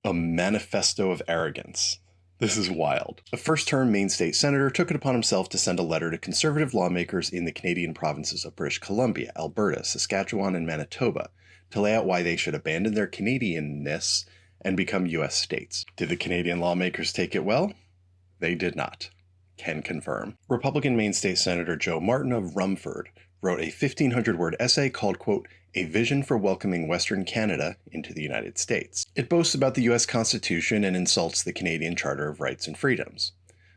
A manifesto of arrogance. This is wild. A first-term Maine state senator took it upon himself to send a letter to conservative lawmakers in the Canadian provinces of British Columbia, Alberta, Saskatchewan, and Manitoba to lay out why they should abandon their Canadianness and become U.S. states. Did the Canadian lawmakers take it well? They did not. Can confirm. Republican Maine State Senator Joe Martin of Rumford wrote a 1,500-word essay called, quote, A Vision for Welcoming Western Canada into the United States. It boasts about the U.S. Constitution and insults the Canadian Charter of Rights and Freedoms.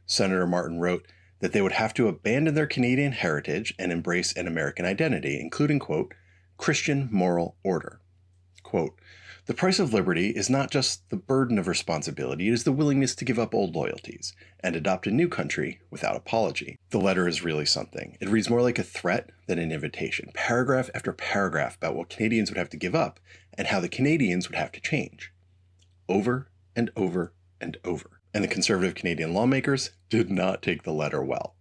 Senator Martin wrote that they would have to abandon their Canadian heritage and embrace an American identity, including, quote, Christian moral order. Quote, the price of liberty is not just the burden of responsibility, it is the willingness to give up old loyalties and adopt a new country without apology. The letter is really something. It reads more like a threat than an invitation, paragraph after paragraph about what Canadians would have to give up and how the Canadians would have to change. Over and over and over. And the conservative Canadian lawmakers did not take the letter well.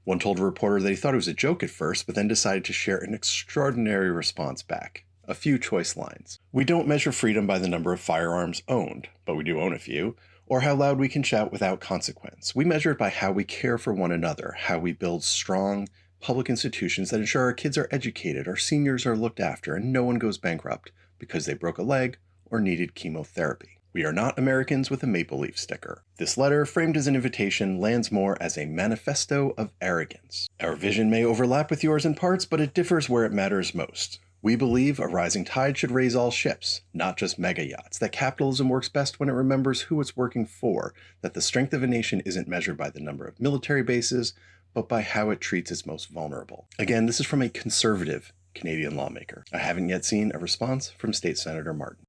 One told a reporter that he thought it was a joke at first, but then decided to share an extraordinary response back. A few choice lines. We don't measure freedom by the number of firearms owned, but we do own a few, or how loud we can shout without consequence. We measure it by how we care for one another, how we build strong public institutions that ensure our kids are educated, our seniors are looked after, and no one goes bankrupt because they broke a leg or needed chemotherapy. We are not Americans with a maple leaf sticker. This letter, framed as an invitation, lands more as a manifesto of arrogance. Our vision may overlap with yours in parts, but it differs where it matters most. We believe a rising tide should raise all ships, not just mega yachts, that capitalism works best when it remembers who it's working for, that the strength of a nation isn't measured by the number of military bases, but by how it treats its most vulnerable. Again, this is from a conservative Canadian lawmaker. I haven't yet seen a response from State Senator Martin.